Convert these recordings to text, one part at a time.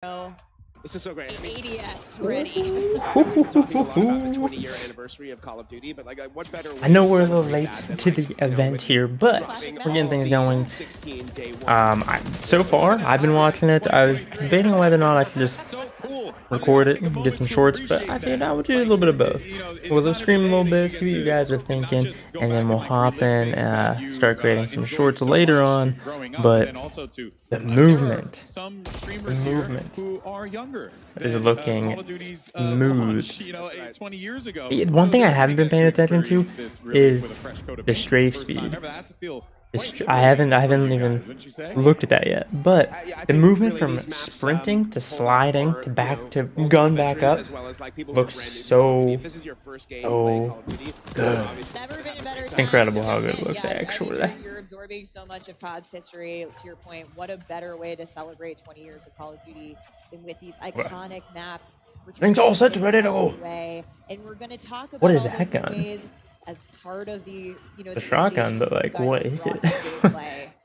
No. This is so great. I mean, ADS ready. talking a lot about the 20-year anniversary of Call of Duty, but like, what better way I know to we're a little celebrate late that than, to like, the event here, but we're getting things going. 16 day one. So far, I've been watching it. I was debating whether or not I could just record it and get some shorts, but I figured I would do a little bit of both. We'll stream a little bit, see what you guys are thinking, and then we'll hop in and start creating some shorts later on. But the movement is looking smooth. One thing I haven't been paying attention to is the strafe speed. I haven't even looked at that yet, but the movement from sprinting to sliding to back to gun back up looks so good. It's incredible how good it looks actually. You're absorbing so much of COD's history. To your point, what a better way to celebrate 20 years of Call of Duty than with these iconic maps. Things all set, ready to go. And we're going to talk about what is that gun? As part of the, the shotgun, but like, what is it?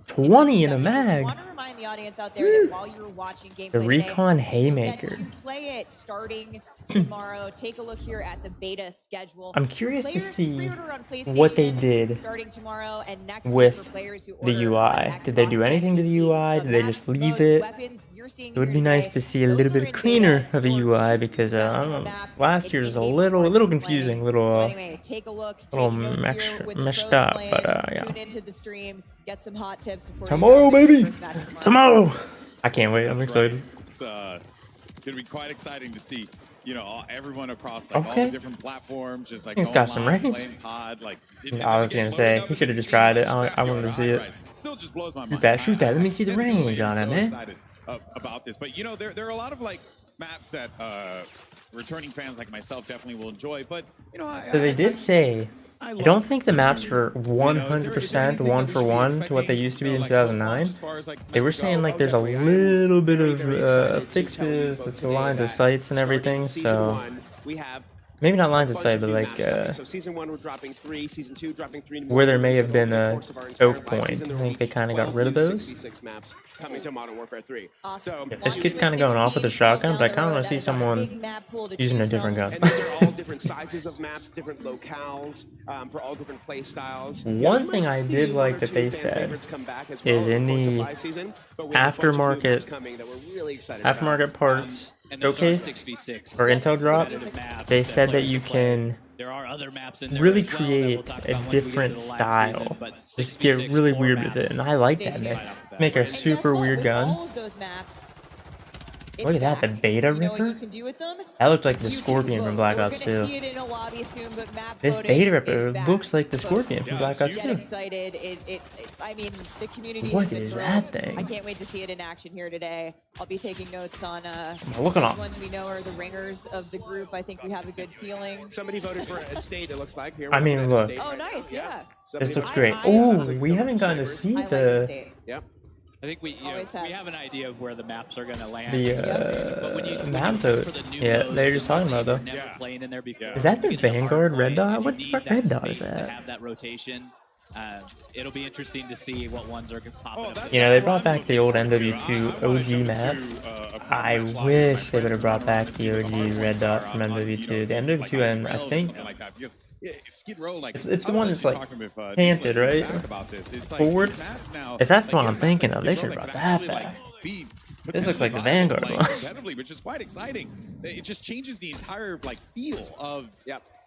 20 in a mag. I want to remind the audience out there that while you're watching gameplay the Recon today, Haymaker. you play it starting tomorrow. Take a look here at the beta schedule. I'm curious to see what what they did starting tomorrow and next with the UI. Did they do anything to the UI? Did they just leave it? It would be nice to see a little bit cleaner of a UI because I don't know, last year's a little confusing, little meshed up. But yeah. Get some hot tips before tomorrow, baby! Tomorrow! I can't wait. I'm excited. It's gonna be quite exciting to see, you know, everyone across like all the different platforms, just like he's got some range. COD, like, I was gonna say he should have just tried it. I wanted to see it. Still just blows my mind. Shoot that. Let me see the range on it, man. About this, but you know, there are a lot of like maps that returning fans like myself definitely will enjoy. But you know, so they did say. I don't think the maps were 100% one for one to what they used to be in 2009. They were saying like there's a little bit of fixes to the lines of sights and everything. So maybe not lines of sight, but like season 1 we're dropping 3, season 2 dropping 3 where there may have been a choke point. I think they kind of got rid of those. Maps coming to Modern Warfare 3. So this kid's kind of going off with the shotgun, but I kind of want to see someone using a different gun. And these are all different sizes of maps, different locales, for all different play styles. One thing I did like that they said is in the aftermarket parts showcase or intel drop, they said that you can really create a different style. Just get really weird with it, and I like that. Make a super weird gun. Look at that, the beta ripper? That looked like the Scorpion from Black Ops 2. This beta ripper looks like the Scorpion from Black Ops 2. I mean, the community what is that thing? I can't wait to see it in action here today. I'll be taking notes on which ones we know are the ringers of the group. I think we have a good feeling. Somebody voted for a state, it looks like. Here I mean, look. Oh, nice, yeah. This looks great. Oh, we haven't gotten to see the... Yep. I think we have an idea of where the maps are going to land. The map though. Yeah, they're just talking about though. Is that the Vanguard red dot? What red dot is that? Have that rotation. It'll be interesting to see what ones are popping up. You know, they brought back the old MW2 OG maps. I wish they would have brought back the OG red dot from MW2. The MW2, and I think it's the one that's like painted, right? Forward. If that's the one I'm thinking of, they should have brought that back. This looks like the Vanguard one. Which is quite exciting. It just changes the entire like feel of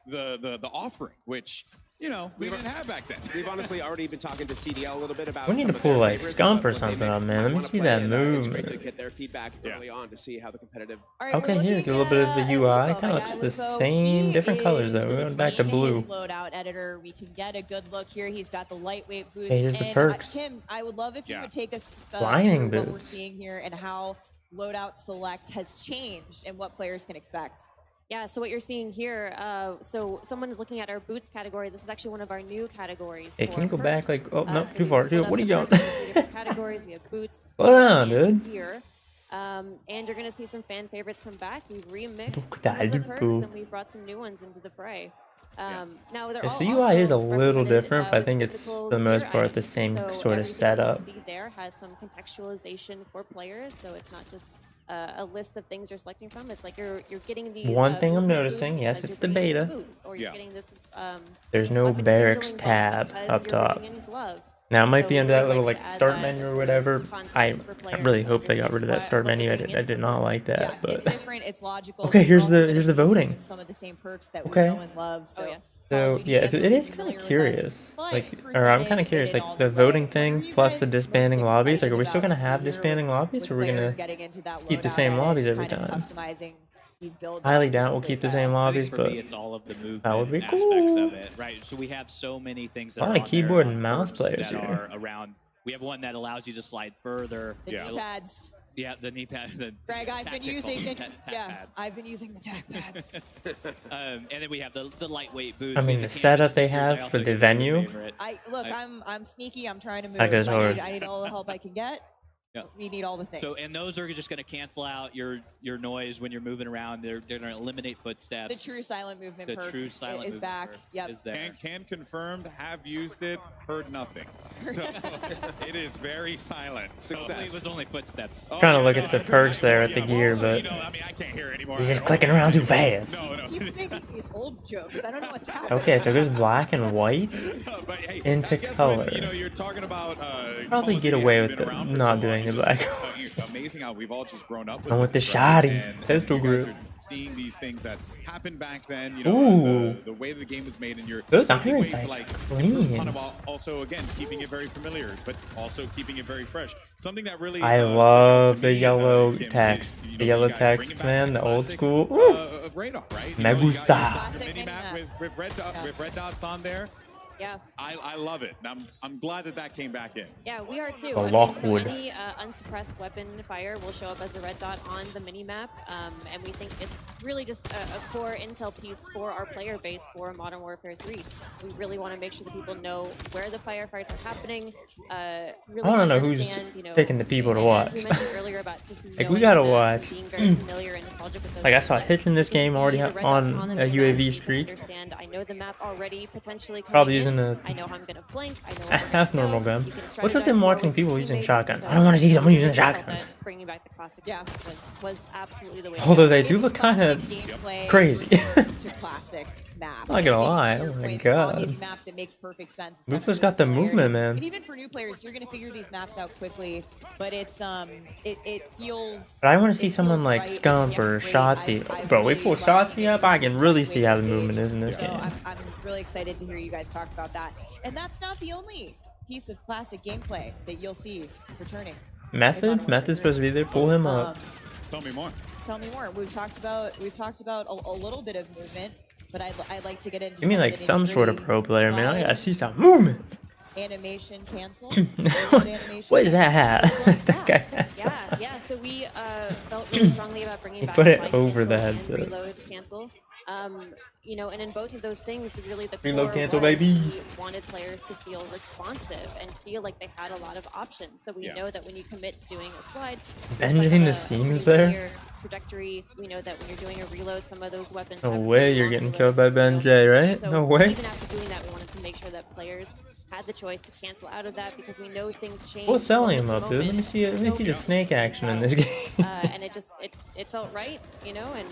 the offering, which, you know, we didn't have back then. We've honestly already been talking to CDL a little bit about. We need to pull like Scump or something up, man. Let me see that It's movement. great to get their feedback early on to see how the competitive. Okay, here's a little bit of the UI. Kind of looks the same, different colors though. We're going back to blue. Loadout editor, we can get a good look here. He's got the lightweight boots. Hey, here's the perks. Tim, I would love if you would take us flying through what we're boots. seeing here and how loadout select has changed and what players can expect. Yeah, so what you're seeing here, so someone is looking at our boots category. This is actually one of our new categories. Hey, can you go perks. back like, oh, no, So too far. Dude, what are you doing? different categories. We have boots. Hold on, dude. Here. And you're going to see some fan favorites come back. We've remixed Look some at of the that, perks, boo. and we've brought some new ones into the fray. Now, they're Yeah, all so the UI is a also little represented, different, but I with think it's physical for the most gear part the items. same So sort of everything setup. you see there has some contextualization for players, so it's not just a list of things you're selecting from. It's like you're getting these. One thing I'm movement noticing, boosts yes, because it's you're the bringing in beta. boots, or you're getting this, There's no weapon barracks handling buff tab because up you're top. bringing in gloves. Now it might So be we under really that little like like to add start that menu as or a whatever. I context for players really to hope they got understand rid of that what start they're menu. I bringing did in. not like that, Yeah, but it's different. It's logical. Okay, We've here's also the- been here's the infusing voting. in some of the same perks that Okay. we know and love. So, Oh, yes. Call so of Duty yeah, fans it will be is kind familiar of with curious. that. Like, But or I'm presented kind of curious. in an Like the all-new voting way. thing What are you plus the guys disbanding most lobbies. Like, are we excited still gonna about have this year disbanding with lobbies, or are we players gonna getting into that keep the loadout same edit, lobbies every kind of time? customizing these builds Highly on doubt we'll play keep the same styles? lobbies, For but me, it's all of the movement that would be aspects cool. of it, right? So we have so many things that A lot are of on keyboard there, and mouse perks players that here. are around. We have one that allows you to slide further. The knee pads. Yeah, the knee pad. The Greg, I've been tactical using the tap pads. I've been using the tack pads. And then we have the lightweight boots. I mean, We the have setup canvas they sneakers. I have also for the get my venue. favorite. I'm sneaky. I'm trying to move. That goes hard. I need all the help I can get. Yeah. We need all the things. So, and those are just going to cancel out your noise when you're moving around. They're going to eliminate footsteps. the true silent movement The perk true silent is movement back. perk Yep. is there. Can confirmed, have used it, heard nothing. So it is very silent. Hopefully it was only footsteps. Trying to look at the perks there at the gear, but I mean, I can't hear anymore. he's just clicking around too fast. Keep making these old jokes. I don't know what's happening. Okay, so it goes black and white But, hey, into I guess color. When, you're talking about Probably Call of get Duty away having with been the around for not so doing long, the it's black. just amazing how we've all just grown up with And with this, the right? shoddy And pistol you guys grip. are seeing these things that happened back then. Ooh. The way the game was made, and you're Those finding iron ways to, sights like are improve clean. upon it while also again keeping it very familiar, but also keeping it very fresh. Something that really I stuck out love to the me, yellow Kim, is, text. you know, The you yellow guys bringing text, back man. that The old classic, school. Woo! radar, right? Me You gusta. got Classic your mini mini-map map. with red dots on there. Yeah. I love it. I'm glad that came back in. Yeah, we are too. The I mean, Lockwood. so any unsuppressed weapon fire will show up as a red dot on the mini-map, and we think it's really just a core intel piece for our player base for Modern Warfare 3. We really want to make sure that people know where the firefights are happening. Really I don't know who's understand, you know, picking the people to and watch. As we mentioned earlier about just Like, we knowing gotta the maps watch. and being very familiar and nostalgic with those Like, I maps, saw that Hitch in this you can game see already the red dots on the a mini-map, UAV you can streak. Understand, I know the map already potentially coming Probably in. using a I know how I'm going to flank. I know where we're half gonna normal go. gun. You can What's with strategize them more watching with people your using teammates, shotguns? so I don't want to see someone using a I felt shotgun. that bringing back the classic Yeah. was absolutely the way. to Although go. they do It's look kind of classic gameplay crazy. returns to classic maps. Not gonna I think lie, to your oh my point, God. On these maps, it makes perfect sense. Lupa's especially got with the familiarity. movement, man. And even for new players, you're gonna figure these maps out quickly. But it's it feels. But I want to see it someone feels like right. Scump Yeah, or great. Shotzi. I Bro, we really pull love Shotzi seeing up, I can really the see way how they the movement engage. is in this So game. I'm really excited to hear you guys talk about that. And that's not the only piece of classic gameplay that you'll see returning. Method's supposed to be there. Pull him up. Tell me more. Tell me more. We've talked about a little bit of movement, but I'd like to get into. Give me some of like the some sort of nitty-gritty pro player, man. I side. gotta see some movement. Animation cancel. What is that hat? That guy has. Yeah. So we felt really strongly about bringing You back put it slide over the cancel and headset. reload cancel. You know, and in both of those things, really the Reload core cancel, was baby. we wanted players to feel responsive and feel like they had a lot of options. So we know that when you commit to doing a slide, Bending the seams there. Trajectory. We know that when you're doing a reload, some of those weapons. No have way really you're long getting reloads killed by as well. Ben J, right? So No way. Even after doing that, we wanted to make sure that players had the choice to cancel out of that because we know things change. We'll sell him moment up, to dude. Let me moment. see it. Let me see the So- snake action in this game. and it felt right, you know, and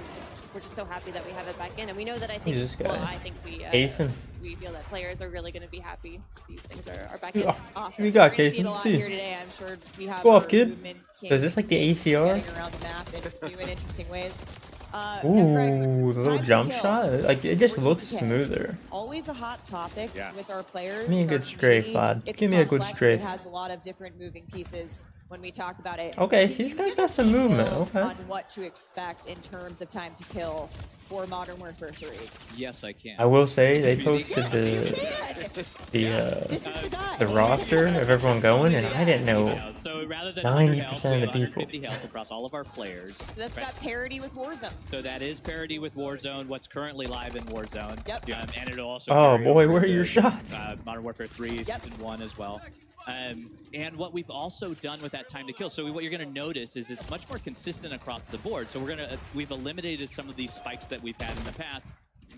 we're just so happy that we have it back in. And we know that I think, Who's this well, guy? I think Asen. we feel that players are really going to be happy these things are back in. Oh, Awesome. we got We're gonna see it Kason. a lot See. here today. I'm sure we have Go off, our kid. movement So is this like the kings ACR? getting around the map and doing interesting ways. Now, Greg, Ooh, the little time to jump kill shot. Like it just or looks TTK. smoother. Always a hot topic Yes. with our players. Give me a with our good strafe, community. lad. It's Give me a good complex. strafe. It has a lot of different moving pieces when we talk about it. Okay, Can see, this you guy's give got us some movement, details okay. On what to expect in terms of time to kill for Modern Warfare 3. Yes, I can. I will say they posted This is the guy. the roster of everyone going, and I didn't know. So rather than 90% of the people. 150 health across all of our players. So that's got parity with Warzone. So that is parity with Warzone. What's currently live in Warzone. Yep. And it'll also. Oh carry boy, over where are to, your shots? Modern Warfare 3 Yep. Season 1 as well. And what we've also done with that time to kill. So what you're going to notice is it's much more consistent across the board. So we've eliminated some of these spikes that we've had in the past.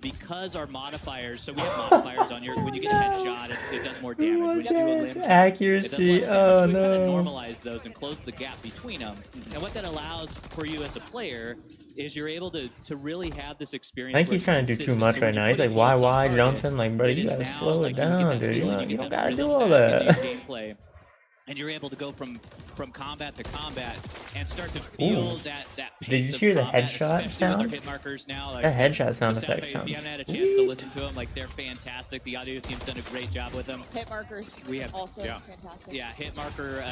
because our modifiers, so we have modifiers on your, when you get a headshot, it does more damage. When you do a limb shot, accuracy. it does less damage. Oh So we kind of no. normalize those and close the gap between them. And what that allows for you as a player is you're able to really have this experience. I think he's trying to do too much right now. He's like, why jumping? Like, bro, you gotta slow it down, dude. You don't gotta do all that. And you're able to go from combat to combat and start to feel that pace. Did you hear the combat, headshot especially sound? with our hit markers now, like, That headshot sound the effect if sounds you haven't had a chance sweet. to listen to them, like they're fantastic. The audio team's done a great job with them. Hit markers We have- also yeah. fantastic. Yeah, hit marker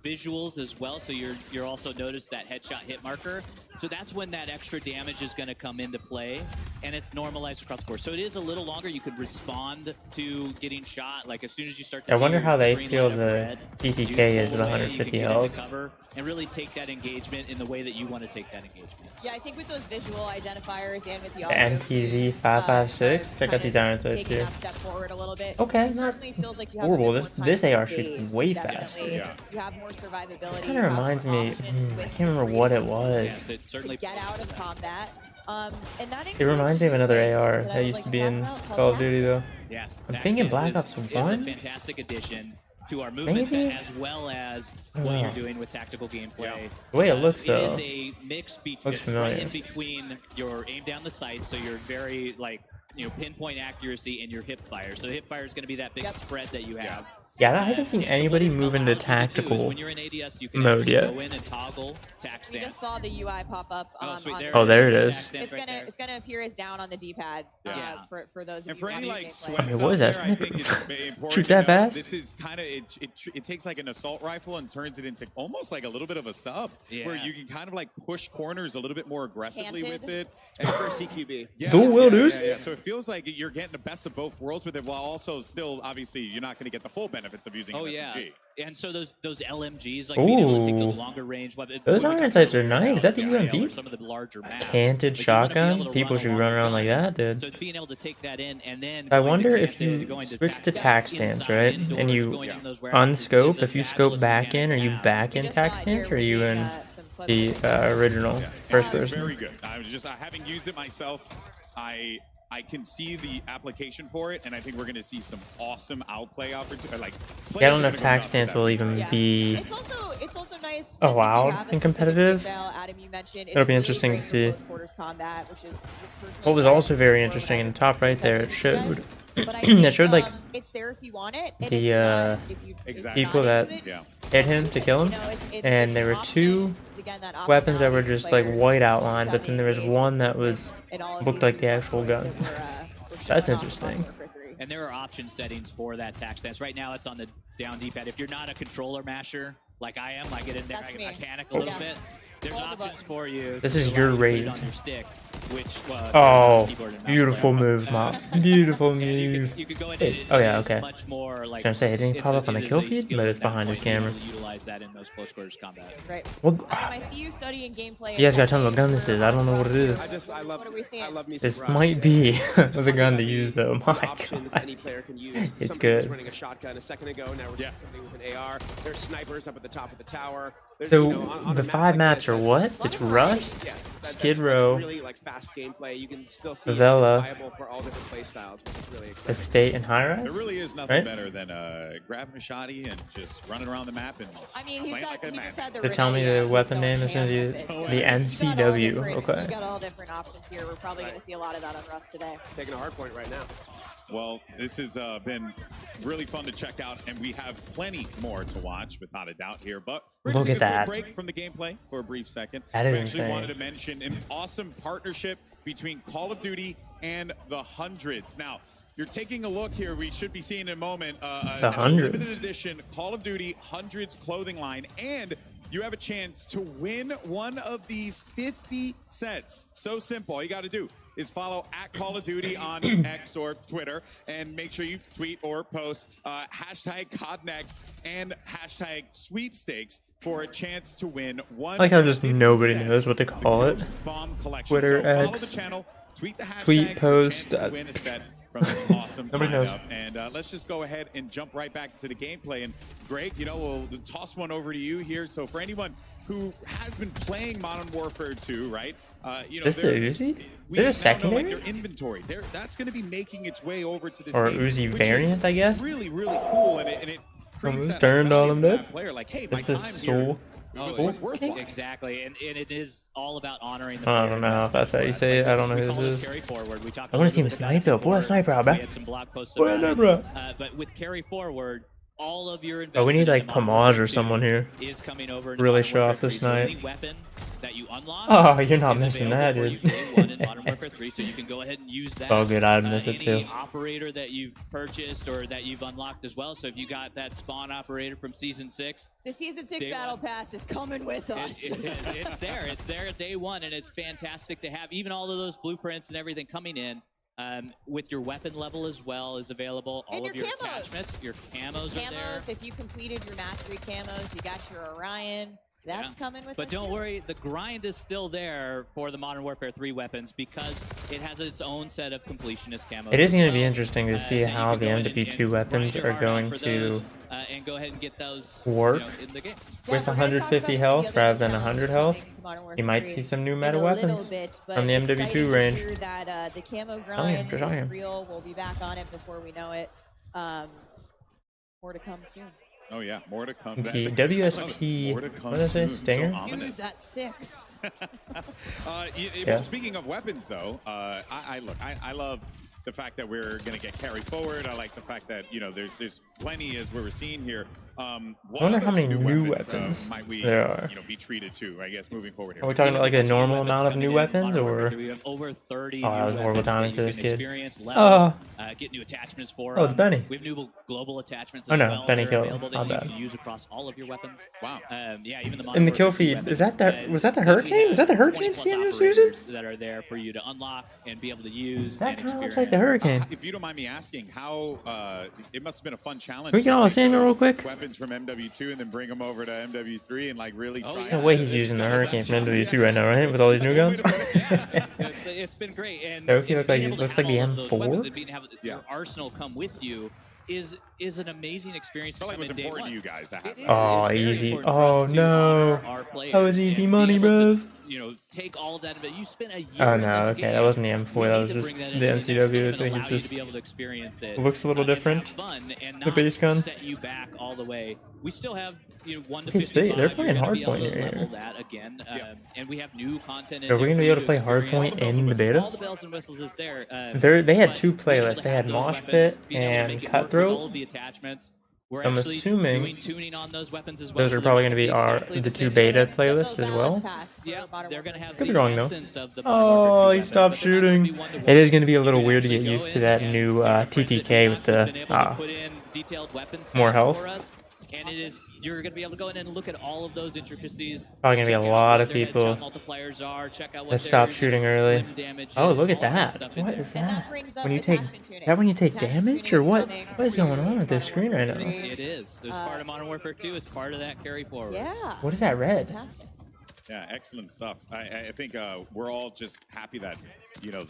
visuals as well. So you're also notice that headshot hit marker. So that's when that extra damage is going to come into play, and it's normalized across the board. So it is a little longer. You could respond to getting shot. Like as soon as you start to I see wonder your how they green feel light up the red, TTK you is pull with away, 150 you can get into health. cover and really take that engagement in the way that you want to take that engagement. Yeah, I think with those visual identifiers and with the The audio MTZ cues, 556. Check kind out of these iron sights taking here. that step forward a little bit. Okay, it not certainly feels like you have horrible. A bit more This time AR to shoots evade, way definitely. faster. Yeah. You have more survivability. Kind of reminds me. I can't remember what it was. Yes, it certainly to get out of combat. And that It reminds me of another AR that I that would used like to be talk in about called Call of Duty though. Yes, I'm Tax thinking Stance Black Ops is 1? a fantastic addition to our movement Maybe? set as well as I don't what know. you're doing with tactical gameplay. The way it looks, It though, is a mix between looks familiar. in between your aim down the sight, so you're very like pinpoint accuracy, and your hip fire. So the hip fire is going to be that big spread that you have. Yeah, I haven't seen So anybody what it move into allows you to do is tactical when you're in ADS, you can mode actually yet. go in and toggle tax We just stance. saw the UI pop up. Oh, sweet. on There the Oh, there it screen. is. Tax stance It's right gonna there. it's gonna appear as down on the D-pad Yeah. for those of And you for any watching like gameplay. sweats what is out that there, I sniper? think it's important Shoots to that know fast? This is kind of it takes like an assault rifle and turns it into almost like a little bit of a sub, where Yeah. you can kind of like push corners a little bit more aggressively Canted. with it. And for CQB. Yeah, Dual wield, dude. So it feels like you're getting the best of both worlds with it, while also still obviously you're not going to get the full benefits of using Oh an yeah, SMG. and so those LMGs, like being able to take those Ooh. longer range weapons. Those when we iron talk sights about are nice. Is that the rail UMP? or some of the larger maps, Canted like, you wanna be able shotgun? to People should along run the around like gun. that, dude. So it's being able to take that in and then. I going to wonder if canted, you going to switch to tac tac stance stance, inside, right? indoors, And you going in those warehouses, unscope, is if you as scope fabulous back in, are you mechanic back We in just tac saw it stance, here. or are We're you seeing, in some clips the of it. original Yeah. first And it's person? very good. I was just having used it myself. I can see the application for it, and I think we're going to see some awesome outplay opportunities. Like, Yeah, I don't know if tac stance will even Yeah. be. It's also nice. just allowed if you have a in specific competitive. playstyle, Adam, you mentioned, It'll it's be really interesting to great for see. close quarters combat, which is personally What was what I also use very for interesting in when the top right there, it because showed of But I that think, showed like it's there if you want it. And the, if you're not, if you, Exactly. if you're people not that into it, Yeah. hit him to kill him, it's and an there were option. two It's, again, that weapons that optionality were for just like players white to outline, choose but how then they there was engage one that was in all of looked these like the new actual toys gun. that we're That's showing off interesting. on Warfare 3. And there are option settings for that tac stance. Right now, it's on the down D-pad. If you're not a controller masher like I am, I get in there, That's I me. panic a little Yeah. bit. There's All the options buttons. for you. This to is allow your you to put it raid. on your stick, which Oh, keyboard and mouse beautiful player. move, Mop. Beautiful And move. you could go in Hey, and oh yeah, it is okay. much more like. I was gonna say, it didn't it's pop a- up on it the is kill a feed, skill but at it's that behind his point to be able camera. to utilize that in those close quarters combat. Right. What? Adam, I see you studying gameplay. You guys gotta tell me what gun this is. I don't know what it is. I love What are we seeing? I love me This some Rust. might be Just the gun to talking use, about though. the My options God. any player can use. It's Somebody was good. running a shotgun a second ago. Now we're Yeah. seeing something with an AR. There's snipers up at the top of the tower. There's, So on the a map 5 like maps this, are that's- what? It's Rust, Yeah, Skid that's Row, really like fast gameplay. You can still see Favela, it's viable for all different play styles, which is really exciting. Estate, and High There Rise. really is nothing Right? better than grabbing a shotty and just running around the map and I mean, playing like a he man. just had the So tell me Regalia, the he's weapon going name is ham gonna be with it. the So NCW. You Okay. got all different options here. We're probably going to see a lot of that on Rust today. Taking a hard point right now. Well, this has been really fun to check out, and we have plenty more to watch, without a doubt here. But we're Look going to at take a that. quick break from the gameplay for a brief second. That is we actually insane. wanted to mention an awesome partnership between Call of Duty and the Hundreds. Now, you're taking a look here. We should be seeing in a moment The a Hundreds. limited edition Call of Duty Hundreds clothing line, and you have a chance to win one of these 50 sets. So simple. All you got to do is follow at Call of Duty on X or Twitter, and make sure you tweet or post hashtag CODNEXT and hashtag sweepstakes for a chance to win one. I like how of just 50 nobody sets, knows what to the call it. Ghost Bomb collection. Twitter, so follow X, the channel, tweet the hashtag, tweet, for a post, chance to win a set from this awesome Nobody knows. lineup. And let's just go ahead and jump right back to the gameplay. And Greg, you know, we'll toss one over to you here. So for anyone who has been playing Modern Warfare 2, right? You know, This the Uzi? we There's a now know, like, secondary? their inventory. That's going to be making its way over to this Or game, Uzi which is variant, I guess? Really, really cool. And it creates Who's that turned on value him, for dude? that player. Like, hey, my This is time so. here Oh, was worthwhile. exactly, and it is all about honoring the I don't know if that's how you say it. I don't know who this is. Carry forward. We talked I want a to see him little bit snipe about though. it Boy, before. sniper, We bruh. had some blog posts Boy, about it. bruh. But with carry forward, all of your Oh, we need like investment in the Modern Pomage Warfare or someone 2 here. is coming over into Really Modern show Warfare off the 3. So any snipe. weapon that you unlock Oh, you're not is missing that, available dude. for you day one in Modern Warfare 3, so you can go ahead and use that. Oh, good. I'd miss it Any too. operator that you've purchased or that you've unlocked as well. So if you got that spawn operator from Season 6, The Season 6 Day Battle one. Pass is coming with us. it's there. It's there at day one, and it's fantastic to have. Even all of those blueprints and everything coming in with your weapon level as well is available. And All of your your camos. attachments, your camos are there. Camos, if you completed your mastery camos, you got your Orion. That's Yeah. coming with But us don't too. worry, the grind is still there for the Modern Warfare 3 weapons because it has its own set of completionist camos. It is as going to be well, interesting to see that you how can the go ahead MW2 and weapons grind your are heart out going for to those, and go ahead and get those work in the game. Yeah, with we're gonna talk 150 about some health of the rather other than challenges 100 health. coming to Modern Warfare You might 3 see some new in meta a weapons little bit, but from the excited MW2 to range. hear that the camo yeah, grind good on is you. real. We'll be back on it before we know it. More to come soon. Oh yeah, more to come. The WSP, More to come what did I say, soon. Stinger? So ominous. News at 6. Yeah. Well, speaking of weapons, though, I love the fact that we're going to get carried forward. I like the fact that, you know, there's plenty as we're seeing here. I wonder how many new weapons weapons might we, there are. you know, be treated to, I guess, moving forward here. Are we talking about like a bunch of normal weapons amount of coming new in weapons, Modern Warfare or? 3. We have over 30 Oh, that new was a horrible weapons timing that for you this can kid. experience, level, Oh, get new attachments for. Oh, it's Benny. We have new global attachments Oh, as no, well Benny that are killed him. available My that you bad. can use across all of your weapons. Wow. Yeah, even the in Modern the kill Warfare 2 feed, is that weapons, was that the we hurricane? have Was that the 20 hurricane plus Sam was using? operators that are there for you to unlock and be able to use That and kind of looks experience. like the hurricane. If you don't mind me asking, how it must have been a fun challenge. Can we get to all take Samuel those real quick? Weapons from MW2 and then bring them over to MW3 and like really Oh, try. yeah. No and- way he's using the hurricane from MW2 right now, right? With all these new guns. Yeah, it's been great. And Loki look like- being able to looks have like the all of those M4? weapons and being have Yeah. your arsenal come with you is an amazing experience. I felt like it was to come in day important to one. you guys to have It that. is. Oh, It's very easy. important for us Oh, to no. honor our players That was easy and money, be able to, bruv. You know, take all of that, but you spent a year. Oh in no, this okay, game. that wasn't the M4. We That need was to just bring that the into the next game MCW. I and think allow it's you just to be able to experience it. looks a little and have different. fun and The not base gun. set you back all the way. We still have 1 to Okay, 55. they're playing You're gonna be Hardpoint able to here. level that again, and we have new content. in Are we there gonna for be you able to play experience. Hardpoint in the beta? All the bells and whistles is there. They had but two being able playlists. to They have had those Mosh weapons, Pit being able to and make it work with Cutthroat. all of the attachments. We're I'm actually assuming doing tuning on those weapons as well. Those so are they're probably gonna going to be be our exactly the the two same beta weapon. playlists as well. Yeah, they're going to have Could the be wrong, though. essence of the Oh, he Modern Warfare 2 stopped weapon, but they're not gonna shooting. be one-to-one. It is going to be a little You can weird to get actually used go to in that and new different TTK with maps have been the able to put in detailed weapon more stats health. for us, and it is you're going to be able to go in and look at all of those intricacies. Probably gonna be a check out lot what of their people headshot multipliers are. Check out what that their stop shooting early. limb damage Oh, is, look at all that that! stuff in What there. is And that? that brings up When you take attachment tuning. that when you take Attachment damage tuning or is what? coming What is going on with this for screen right now? Modern Warfare It is. It's part of Modern Warfare 2. It's part of that carry forward. Yeah. What is that red? Fantastic. Yeah, excellent stuff. I think we're all just happy that, you know,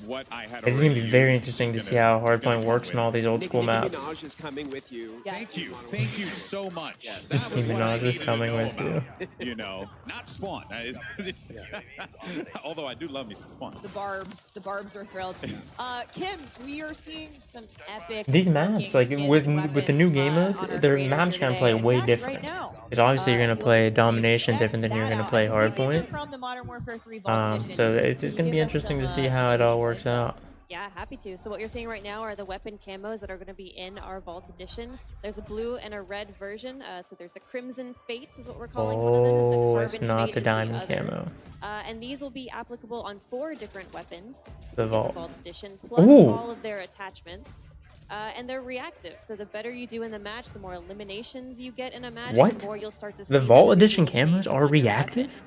what I had. It's already gonna be very used interesting to is see how gonna Hardpoint come works in with. all these old school Nicki maps. Minaj is coming with you. Yes. Thank you so much. Yes. That was Nicki what I Minaj is needed to coming know with about, you know, not Spawn. Although I do love me some Spawn. The barbs are thrilled. Kim, we are seeing some epic. These maps, looking like skins with and the new weapons, game modes, on our their creators maps here gonna today. play In way fact, different. Right now, Because obviously you're gonna if you play look at this page, Domination check different than you're that gonna out. play I believe these are Hardpoint. from the Modern Warfare 3 Vault Edition. So it's Can just you gonna be give us interesting to some, see some how it all additional works info? out. Yeah, happy to. So what you're seeing right now are the weapon camos that are going to be in our Vault Edition. There's a blue and a red version. So there's the Crimson Fate is what we're calling one of them. Oh, The it's Carbon not Fate the is diamond other. camo. And these will be applicable on 4 different weapons. The in Vault. Vault Edition, plus Ooh. all of their attachments. And they're reactive, so the better you do in the match, the more eliminations you get in a match, What? the more you'll start to see The Vault that Edition visual change camos are on your reactive? weapon.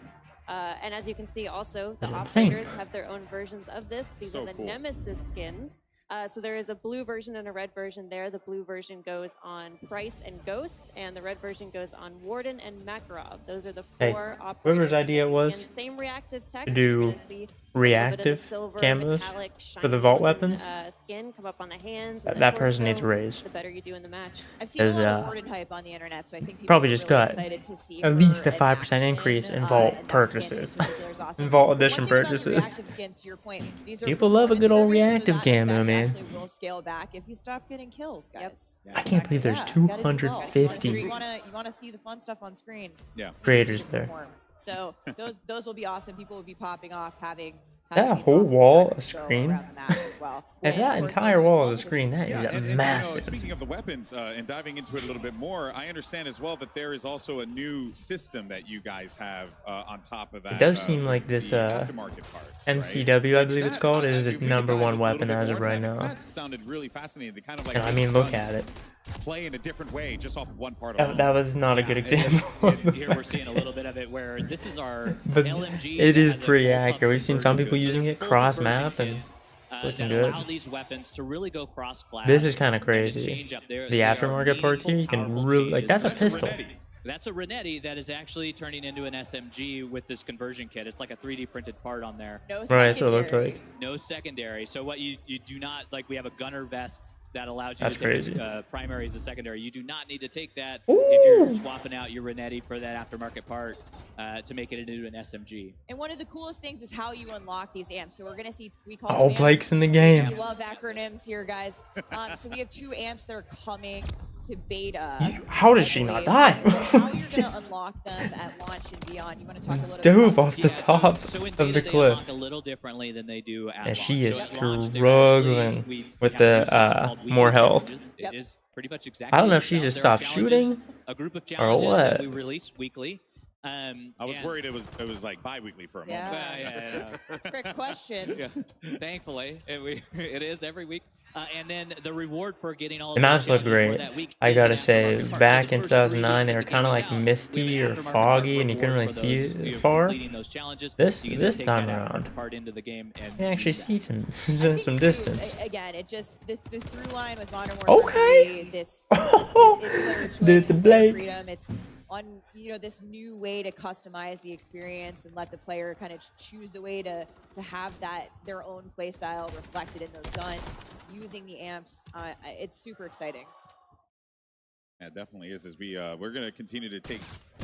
And as you can see also, the That's insane. operators have their own versions of this. These So are the cool. Nemesis skins. So there is a blue version and a red version there. The blue version goes on Price and Ghost, and the red version goes on Warden and Makarov. Those are the Hey, four operators. whoever's idea it was Again, same reactive to text. do You're gonna see reactive silver, camos metallic, for the vault shiny-looking, weapons, skin come up on the hands. And that the person needs a torso, raise. The better you do in the match. I've seen a There's, lot of Warden hype on the internet, so I think people probably are just really got excited to see at her least a in 5% action, increase in and vault that skin purchases. in particular is awesome. In vault One edition thing about the purchases. reactive skins, to your point, these are People love a good old performance-driven, so reactive that camo, effect man. actually will scale back if you stop getting kills, guys. I can't believe there's Yeah, gotta do well. 250 You wanna see the fun stuff on screen. Yeah. creators there. Perform. So those will be awesome. People will be popping off having That these whole awesome wall effects a go screen? around the map as well. If And that of course, entire those are wall is a multiple screen, that Yeah, is and massive. speaking of the weapons and diving into it a little bit more, I understand as well that there is also a new system that you guys have on top of that. It does seem like this the aftermarket parts, MCW, right? I believe it's called, is the if we could number dive one a little weapon bit as more of into right that, 'cause now. That sounded really fascinating. They kind of like And I make mean, look guns at it. play in a different way just off of one part That, alone. that was not a good example. Here we're seeing a little bit of it where this is our But LMG. it is has a pretty full accurate. We've seen some conversion people to it. using So it full cross-map conversion and kits, looking that good. allow these weapons to really go cross-class. This is kind of and to crazy. change up their- The they are aftermarket parts here, you can meaningful, really, like, that's a powerful pistol. changes. That's a Renetti that is actually turning into an SMG with this conversion kit. It's like a 3D printed part on there. No Right, that's what it looked secondary. like. No secondary. So what you do not, like, we have a gunner vest that allows you That's to take crazy. primary as a secondary. You do not need to take that Ooh. if you're swapping out your Renetti for that aftermarket part to make it into an SMG. And one of the coolest things is how you unlock these amps. So we're gonna see, we call Oh, them Blake's amps. in the game. We love acronyms here, guys. So we have 2 amps that are coming to beta. How does she not die? How you're gonna unlock them at launch and beyond? You want to talk a little bit Dove about off the top so in of beta, the they cliff. unlock a little differently than they do at And launch. she is So at launch, they're struggling actually- we with have a the, new system called weekly more health. challenges. Yep. It is pretty much exactly. I don't know if what she it just sounds. There are stopped challenges, shooting a group of or challenges that what. we release weekly. I was and- worried it was like bi-weekly for a moment. Yeah. Yeah. Trick question. Yeah. Thankfully, it is every week. And then the reward for getting all The of maps those look challenges for great. that week I is gotta an say, aftermarket part. back So the in first 3 2009, weeks they that were the kind of game like is out, misty we have or an aftermarket foggy, part and you couldn't really reward for see those, far. completing those challenges. This You can then take time that around, aftermarket part into the game and you can actually use that. see some I think, some too, distance. Again, it just the through line with Modern Warfare Okay. 3, this Oh, is player choice, there's the and player Blake. freedom. It's on this new way to customize the experience and let the player kind of choose the way to have that their own play style reflected in those guns using the amps. It's super exciting. Yeah, it definitely is. As we're gonna continue to take,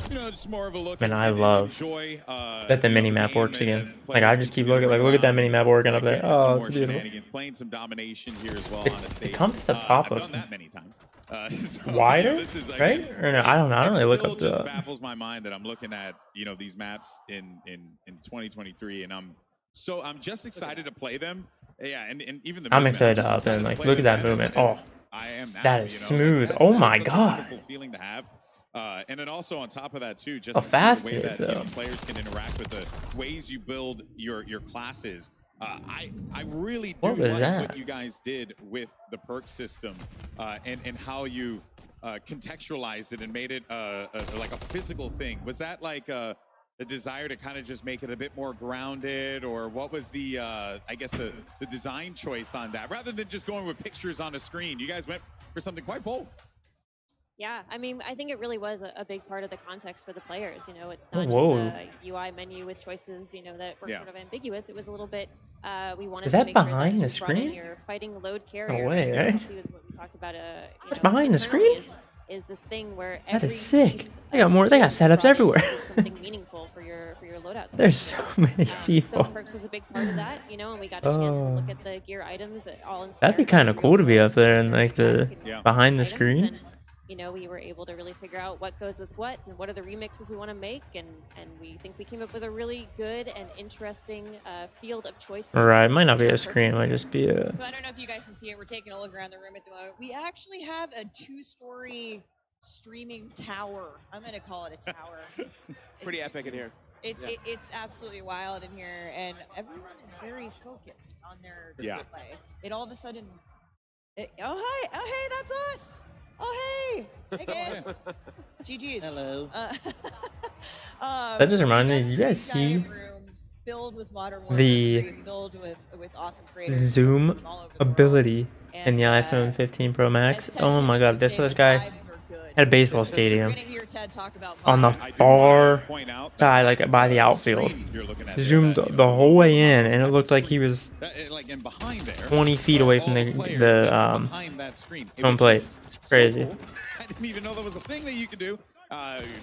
just more of a look. Man, and- I and love enjoy, that the mini map game works and again. as Like, I players just keep continue to looking, like, run look at that around, mini map working up there. getting some Oh, more it's beautiful. shenanigans, playing some domination here as well The- on the the stage. compass up top I've looks done that many times. So, wider, this is, right? again, Or no, I don't know. I don't really it look still up just the. baffles my mind that I'm looking at these maps in 2023, and I'm just excited to play them. Yeah, and even the I'm mini-map, excited to just hop excited in, to like, play look at them that as- movement. as I am now, That is smooth. That Oh is my such a God. wonderful feeling to have. And then also on top of that too, just How to see fast the way it is, that though. players can interact with the ways you build your classes. I really do What was like that? what you guys did with the perk system and how you contextualized it and made it like a physical thing. Was that like a desire to kind of just make it a bit more grounded, or what was the I guess the design choice on that, rather than just going with pictures on a screen? You guys went for something quite bold. Yeah, I mean, I think it really was a big part of the context for the players. It's not Whoa. just a UI menu with choices, that were Yeah. sort of ambiguous. It was a little bit. We wanted Is to that make sure behind that the you brought in screen? your fighting load carrier. way, which right? obviously was what we talked about. What's behind the internally screen? Is this thing where That every is sick. piece They got more. They got is setups brought in everywhere. with something meaningful for your loadout. There's system. so many So people. perks was a big part of that, and we got a chance to Oh. look at the gear items all in. That'd be kind of cool to be up there and like the Yeah. behind the items, screen. and, we were able to really figure out what goes with what and what are the remixes we want to make, and we think we came up with a really good and interesting field of choices. Right, it might not be in our a screen. It might purchases. just be a. So I don't know if you guys can see it. We're taking a look around the room at the moment. We actually have a 2-story streaming tower. I'm going to call it a tower. Pretty epic in here. It's absolutely wild in here, and everyone is very focused on their Yeah. play. It all of a sudden, oh hey, that's us. Oh hey guys. GG's. Hello. That just reminded me, did you guys giant see room filled with Modern Warfare the 3, filled with awesome creators zoom from all over the world. ability in And, the iPhone 15 Pro Max. as Ted Oh my Timmons god, would this say, this the guy vibes are good. at a baseball You're stadium gonna hear Ted talk about on the vibes. I do far wanna point out that, side, like by the outfield. screen you're looking at there, Zoomed that, you the know, whole way in, and it that's a looked like he screen. was Like, and behind there 20 feet are away all from the players that are the behind that screen. It home was plate. just It's so crazy. cool. I didn't even know that was a thing that you could do.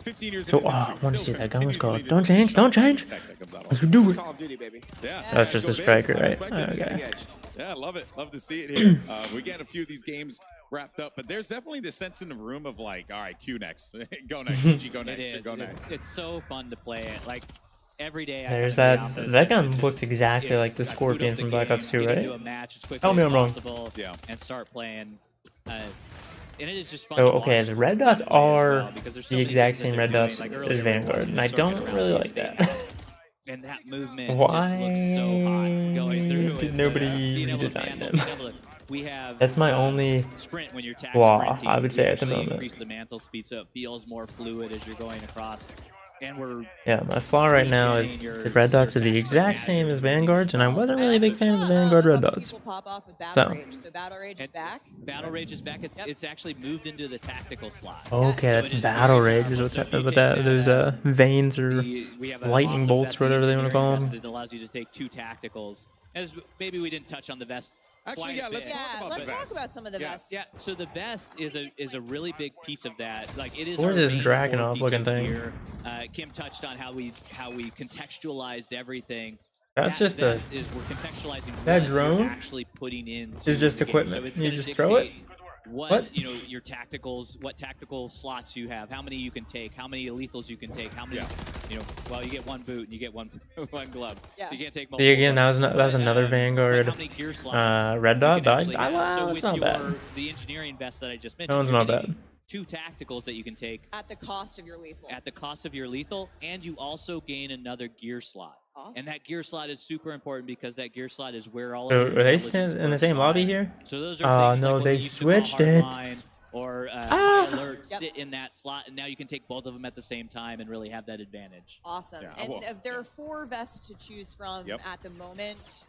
15 years So, into this I industry, want to still see that gun was continuously called. Don't to change, shot don't down change. tech that comes out all I the should This do is it. Call of Duty, baby. Yeah, That's just go a big. striker, I right? respect it. Okay. Cutting edge. Yeah, love it. Love to see it here. We're getting a few of these games wrapped up, but there's definitely this sense in the room of like, all right, Q next, go next, GG go It next, is. go next. It's so fun to play it. Like every day. There's I that. come into the That office gun and looks just, exactly if like the I boot Scorpion up the from Black game, Ops 2, get right? into a match as quickly Tell me as I'm wrong. possible, Yeah. and start playing. And it is just fun. So to okay, watch the the red team dots play as are well, because there's so the many exact things that same they're red doing. dots Like as earlier, we were Vanguard, watching and the I circuit don't around really the like stadium, that. And that movement Why just looks so hot going through. did it. nobody Being able to redesign mantle, them? being able to- We have That's my only sprint when you're tack flaw, sprinting. I would say, we at the actually moment. Increase the mantle speed so it feels more fluid as you're going across. And we're Yeah, my flaw right now is the red dots are the exact same as Vanguard's, and I wasn't really a big fan of the Vanguard red dots. People pop off with Battle So. Rage. So Battle Rage is back. Battle Rage is back. It's, Yep. it's actually moved into the tactical slot. Okay, So that's it is Battle very Rage is powerful. what's So if you with take that. Those veins or we have a lightning awesome bolts, vest, whatever the they want to call engineering them. vest that allows you to take 2 tacticals. As maybe we didn't touch on the vest. Actually, quite yeah, a let's bit. talk Yeah, about let's the talk vest. about some of the Yeah. vests. Yeah, so the vest is a really big piece of that. Like it is. What is our this main Dragunov core piece looking of thing? gear. Kim touched on how we contextualized everything. That's That just a vest is we're contextualizing that what drone you're actually putting in is just the game. equipment. So it's You gonna just throw it? dictate What, What? you know, your tacticals, what tactical slots you have, how many you can take, how many lethals you can take, how many, you know, well, you get 1 boot and you get one glove. Yeah. So you can't take multiple. See, again, that was gloves. another But Vanguard how many gear slots red you dot, can but actually have. well, So it's with not your, bad. the engineering vest that I just mentioned, That one's you're not getting bad. 2 tacticals that you can take At the cost of your lethal. at the cost of your lethal, and you also gain another gear slot. Awesome. And that gear slot is super important because that gear slot is where all So of your are they intelligence in the perks same lobby are. here? So those are things no, like what they we used to call switched it. hardline or Ah! high alert Yep. sit in that slot, and now you can take both of them at the same time and really have that advantage. Awesome. Yeah, And well, if there are 4 vests to choose from Yep. at the moment.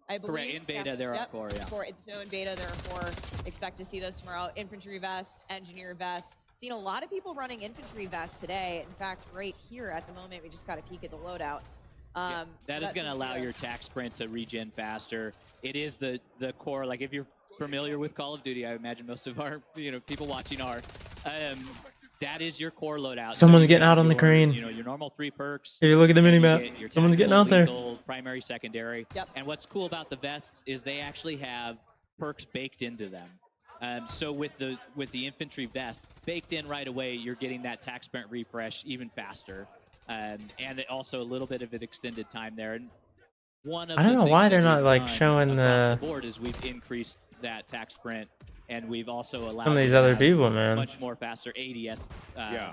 I believe. Correct. In beta, there are 4, yeah. So in beta, there are 4. Expect to see those tomorrow. Infantry vest, engineer vest. Seen a lot of people running infantry vests today. In fact, right here at the moment, we just got a peek at the loadout. Yeah, So that is going to seems allow good. your attack sprint to regen faster. It is the core. Like if you're familiar with Call of Duty, I imagine most of our people watching are. That is your core loadout. Someone's you getting get out on the your, crane. Your normal 3 perks. If you look at the mini You map, get your someone's getting out tactical, there. lethal, primary, secondary. Yep. And what's cool about the vests is they actually have perks baked into them. So with the infantry vest baked in right away, you're getting that attack sprint refresh even faster, and it also a little bit of an extended time there. And one of I don't the know things why that they're not we've like done showing across the board is we've increased that attack sprint, and we've also allowed some of you these to other have people, man. much more faster ADS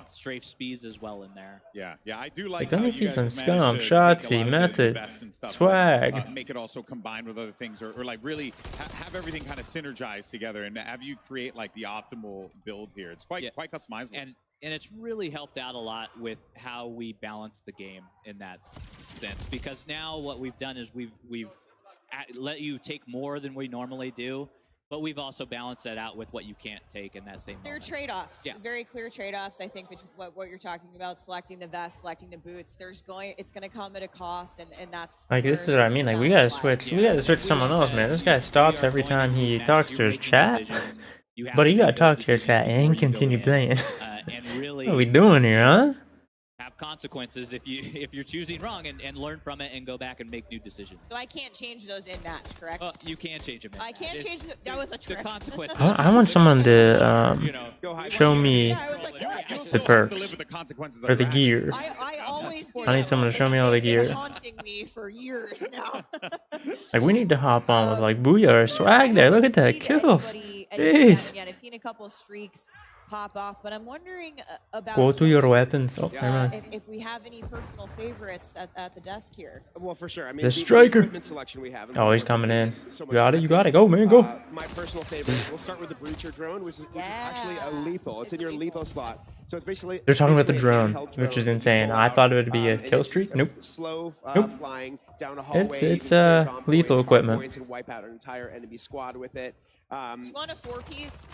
strafe speeds as well in there. Yeah, I do like. Like, let how me you see guys some have scum, managed to take a lot Shotzi, of the methods, vests and stuff, swag. make it also combined with other things, or like really have everything kind of synergized together, and have you create like the optimal build here. It's quite customizable. And it's really helped out a lot with how we balance the game in that sense, because now what we've done is we've let you take more than we normally do, but we've also balanced that out with what you can't take in that same There are moment. trade-offs, Yeah. very clear trade-offs. I think what you're talking about, selecting the vest, selecting the boots. It's going to come at a cost, and that's Like, this is where what I mean. the Like, we gotta balance lies. switch. We gotta switch to someone else, man. This guy stops every time he talks to his chat. You But you have gotta to talk make to your those chat decisions and before you go continue in, playing. and really What are we doing here, huh? have consequences if you're choosing wrong, and learn from it and go back and make new decisions. So I can't change those in match, correct? You can change them. I can't change that was a the trick. consequences. I want someone to Go hide. show me Yeah, I was like, what? You'll the still have to perks live with the consequences of or the your gear. actions. I always do. I need someone to show me all the It's been gear. haunting me for years now. Like, we need to hop on with like booyah or swag there. Look at that kill. Jeez. Jeez. I've seen a couple streaks pop off, but I'm wondering about Go to your kill weapons. streaks, Oh, never mind. if we have any personal favorites at the desk here. Well, for sure. I mean, The striker. equipment selection we have. Oh, he's coming in. So You got it. You got it. Go, man. Go. My personal favorite. We'll start with the breacher drone, which is actually a lethal. It's in your lethal slot. So it's basically. They're talking about the basically a drone, handheld which is drone insane. you pull I out, thought it would be a and kill it's just streak. a Nope. Slow Nope. flying down a hallway. It's you can clear lethal hard equipment. points and wipe out an entire enemy squad with it. You want a 4-piece?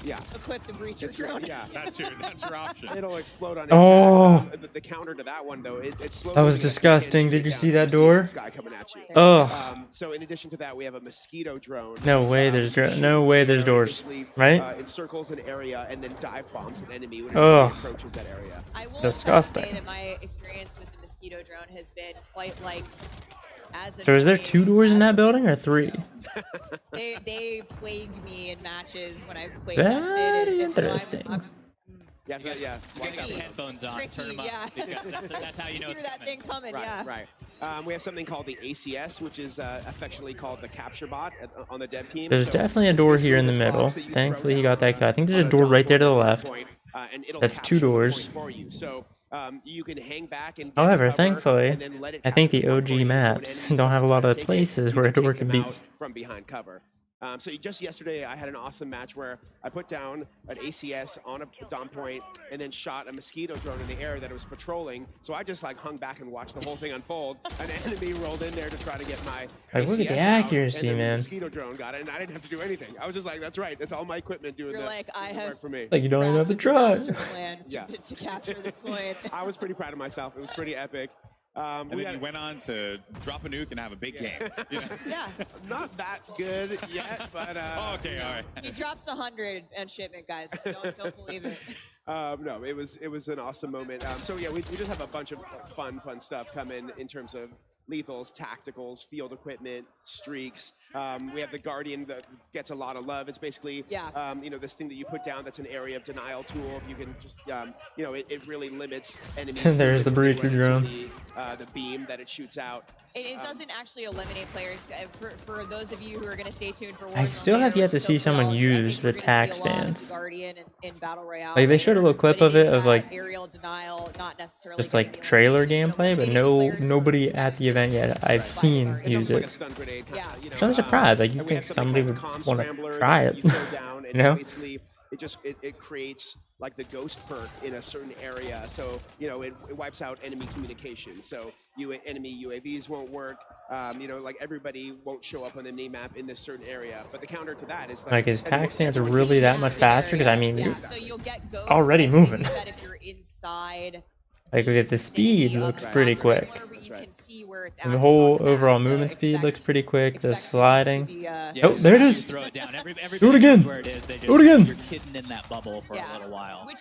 Yeah. Equip the breacher It's your- drone. yeah. That's your option. It'll explode on Oh. impact. The counter to that one, though, it's slowly. That was disgusting. Did you see that door? Guy coming at you. Oh. So in addition to that, we have a mosquito drone. No way. There's no way. There's doors. Basically, Right? encircles an area and then dive bombs an enemy when Ugh. it approaches that area. I will Disgusting. say that my experience with the mosquito drone has been quite like as a So is there 2 doors in that building or 3? They plague me in matches when I've play Very tested. And so interesting. Yeah, yeah. Watch out, Tricky. headphones on, turn them Tricky, up. yeah. Because that's how you know Hear it's that coming. thing coming, Right, yeah. right. We have something called the ACS, which is affectionately called the capture bot on the dev team. There's So definitely a it's door basically here in the this middle. box that you throw Thankfully, he down got that kill. I think there's on a door right there to the top left. point, and it'll That's 2 capture the doors. point for you. So you can hang back and. However, cover thankfully, and then let it I think capture the point OG for you. So when maps enemies don't have a try lot to of take it, places you where a can door take could them be. out from behind cover. So just yesterday, I had an awesome match where I put down an ACS on a dom point and then shot a mosquito drone in the air that was patrolling. So I just like hung back and watched the whole thing unfold. An enemy rolled in there to try to get my Like, look at the ACS out, accuracy, and then man. The mosquito drone got it, and I didn't have to do anything. I was just like, that's right. That's all my equipment doing You're the, like, I the have work for me. Like, you don't even have to crafted the try. master plan Yeah. to capture this point. I was pretty proud of myself. It was pretty epic. And then you went on to drop a nuke and have a big game. You know? Yeah. Not that good yet, but Oh, okay, all right. He drops 100 on shipment, guys. Don't believe it. no, it was an awesome moment. So yeah, we just have a bunch of fun stuff coming in terms of lethals, tacticals, field equipment, streaks. We have the Guardian that gets a lot of love. It's basically, this thing that you put down that's an area of denial tool. You can just, it really limits enemies. There's the breacher drone. The beam that it shoots out. It doesn't actually eliminate players. For those of you who are going to stay tuned for I Warzone still have later yet to so see someone well, I use think we're the gonna tac see a lot of stands. the Guardian in Battle Royale Like, they showed a little later, clip but of is it of, that like, aerial denial, not necessarily just gonna be like trailer elimination, gameplay, but eliminating players who are nobody at affected the event yet I've seen It's use almost like a it. stun grenade. Yeah. So I'm surprised. Like, you And we think have something somebody called would the want Comm to Scrambler try that it. you throw down, and You know? basically it creates like the ghost perk in a certain area. So it wipes out enemy communication. So enemy UAVs won't work. Like everybody won't show up on the map in this certain area. But the counter to that is Like, his tac everyone- stands are everyone really sees that it. much faster? Because, I mean, yeah, you're so you'll get ghosts already and moving. things that if you're inside Like, look at the vicinity speed of looks the pretty capture quick. area, but you can see where it's And the active whole on the map, overall so movement speed looks expect- pretty quick. The expect it to sliding. be, Yeah, Oh, there it you is. Throw it down. Everybody Do it again. knows where it is. They just, Do it again. You're hidden in that bubble for a little while. Which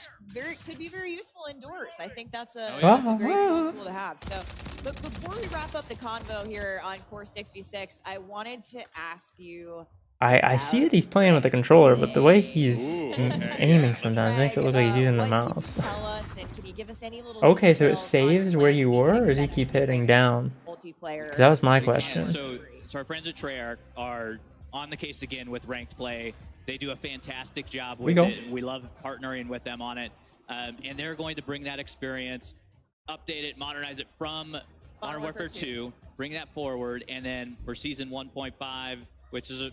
could be very useful indoors. I think that's a, Oh, yeah. that's a very cool tool to have. So, but before we wrap up the convo here on Core 6v6, I wanted to ask you. I see that he's playing with the controller, but the way he's Ooh, okay, aiming yeah. sometimes makes it look like he's using the What can you mouse. tell us, and can you give us any little Okay, so it details on saves where when you we were, can or does he expect keep to see hitting down? multiplayer? 'Cause that was my You can. question. So our friends at Treyarch are on the case again with ranked play. They do a fantastic job with go. it. We love partnering with them on it. And they're going to bring that experience, update it, modernize it from Modern Warfare 2, bring that forward, and then for season 1.5, which is a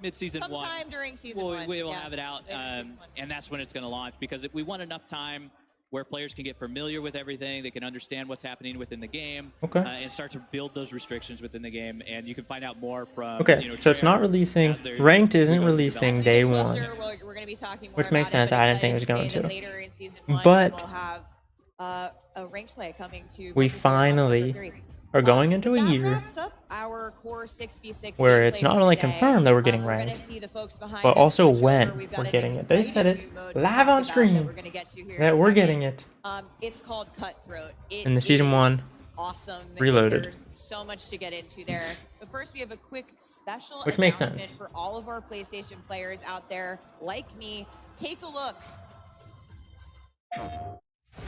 mid-season one. Sometime during season one. We will yeah. have it out, Later in season one. and that's when it's going to launch, because if we want enough time where players can get familiar with everything, they can understand what's happening within the game, Okay. and start to build those restrictions within the game, and you can find out more from. Okay, so it's not Treyarch releasing. as they're Ranked isn't moving releasing As we day get one. closer, we're going to be talking more Which about makes it, sense. but I didn't think it excited was to going say to. that Later in season one, But we'll have a ranked play coming to. We Modern Warfare finally 3. are going into a That year wraps up our Core 6v6 where gameplay it's not for only the day. confirmed that we're getting We're gonna ranked, see the folks behind but us also switch when over. We've got we're an getting it. They said exciting it new mode to live talk on about stream that we're gonna get to here in that a we're second. getting it. It's called Cutthroat. It In the season is one, awesome. Reloaded. There's so much to get into there. But first, we have a quick special Which makes announcement sense. for all of our PlayStation players out there, like me. Take a look.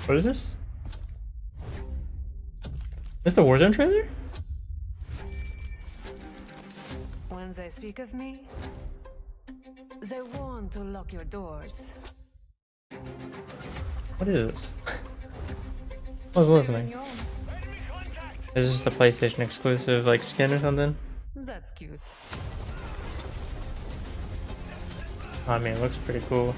What is this? Is this the Warzone trailer? When they speak of me, they want want to lock your doors. What is this? I was listening. Is this the PlayStation exclusive like skin or something? That's cute. I mean, it looks pretty cool.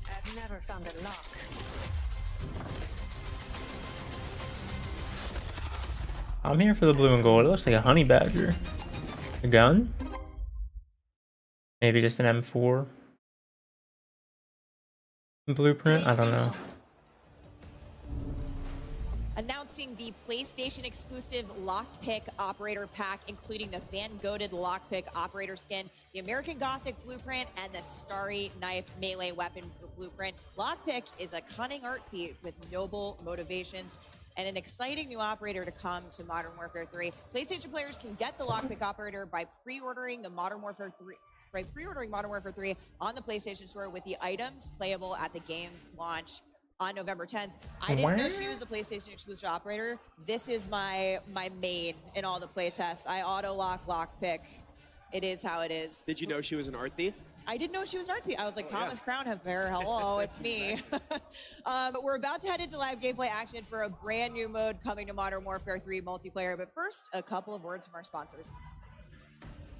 I've never found a lock. I'm here for the blue and gold. It looks like a honey badger. A gun? Maybe just an M4 blueprint? I don't know. Announcing the PlayStation exclusive lockpick operator pack, including the fan-goated lockpick operator skin, the American Gothic blueprint, and the Starry Knife melee weapon blueprint. Lockpick is a cunning art feat with noble motivations and an exciting new operator to come to Modern Warfare 3. PlayStation players can get the lockpick operator by pre-ordering the Modern Warfare 3. By pre-ordering Modern Warfare 3 on the PlayStation Store with the items playable at the game's launch on November 10th. I didn't know she was a PlayStation exclusive operator. This is my main in all the playtests. I auto-lock lockpick. It is how it is. Did you know she was an art thief? I didn't know she was an art thief. I was like, Thomas Crown Affair, hello, it's me. But we're about to head into live gameplay action for a brand new mode coming to Modern Warfare 3 multiplayer. But first, a couple of words from our sponsors.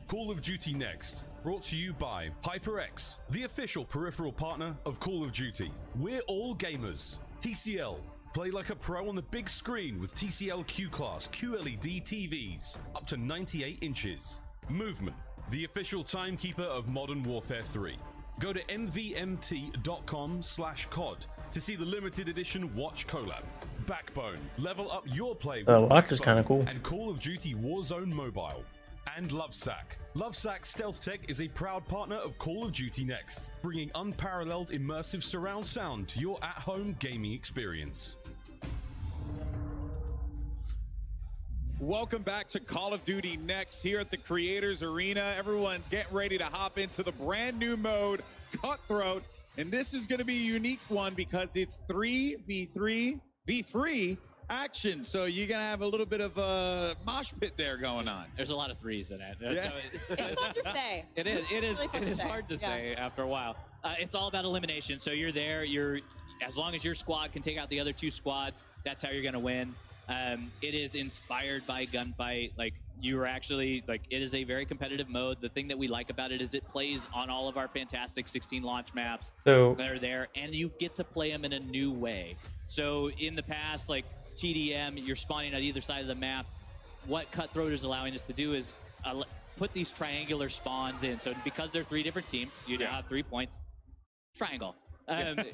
Call of Duty Next, brought to you by HyperX, the official peripheral partner of Call of Duty. We're all gamers. TCL, play like a pro on the big screen with TCL Q-Class QLED TVs, up to 98 inches. Movement, the official timekeeper of Modern Warfare 3. Go to mvmt.com/COD to see the limited edition Watch collab. Backbone, level up your play with The watch is Backbone kind of cool. and Call of Duty Warzone Mobile. And Lovesack. Lovesack Stealth Tech is a proud partner of Call of Duty Next, bringing unparalleled immersive surround sound to your at-home gaming experience. Welcome back to Call of Duty Next here at the Creators Arena. Everyone's getting ready to hop into the brand new mode, Cutthroat. And this is going to be a unique one because it's 3v3 action. So you're going to have a little bit of a mosh pit there going on. There's a lot of threes in it. Yeah. So It's fun to say. It is. It is. really fun It to is say. hard to Yeah. say after a while. It's all about elimination. So you're there. As long as your squad can take out the other two squads, that's how you're going to win. It is inspired by Gunfight. Like, you are actually, like, it is a very competitive mode. The thing that we like about it is it plays on all of our fantastic 16 launch maps So that are there, and you get to play them in a new way. So in the past, like TDM, you're spawning at either side of the map. What Cutthroat is allowing us to do is put these triangular spawns in. So because they're 3 different teams, you now have 3 points. Triangle. Math.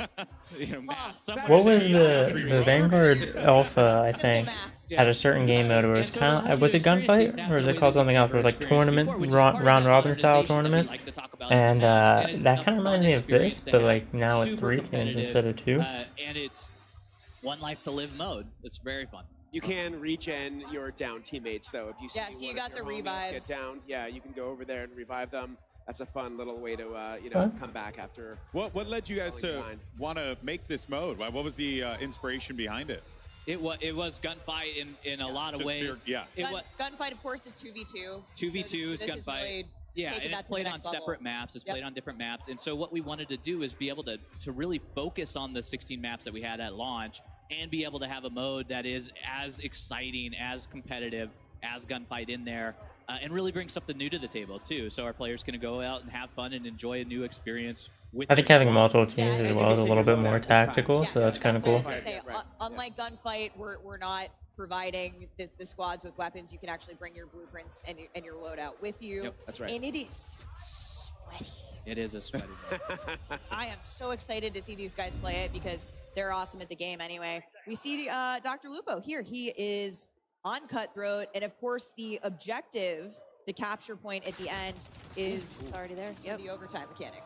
what was the Vanguard Alpha, I think, maths. had a certain game mode where it's kind of, was it Gunfight? Or is it called something else? Where it was like tournament, round robin style tournament? And that kind of reminds me of this, but like now with 3 teams instead of 2. And it's one life to live mode. It's very fun. You can regen your down teammates though. If you see Yeah, so one you of got your the homies revives. get downed, yeah, you can go over there and revive them. That's a fun little way to come back after. What led you guys falling to behind. want to make this mode? What was the inspiration behind it? It was Gunfight in a lot of Just ways. yeah. Gunfight, of course, is 2v2. 2v2 is this Gunfight. Really Yeah, taking and that it's to the played on next level. separate maps. It's played on different maps. And so what we wanted to do is be able to really focus on the 16 maps that we had at launch and be able to have a mode that is as exciting, as competitive as Gunfight in there, and really bring something new to the table too. So our players can go out and have fun and enjoy a new experience with I think their having squad. multiple teams as well is a little bit more tactical, so that's kind of what I cool. was gonna say. Right. Unlike Gunfight, we're not providing the squads with weapons. You can actually bring your blueprints and your loadout with you. Yep, that's right. And it is sweaty. It is a sweaty mode. I am so excited to see these guys play it because they're awesome at the game anyway. We see Dr. Lupo here. He is on Cutthroat, and of course the objective, the capture point at the end, is It's already there. Yep. the overtime mechanic.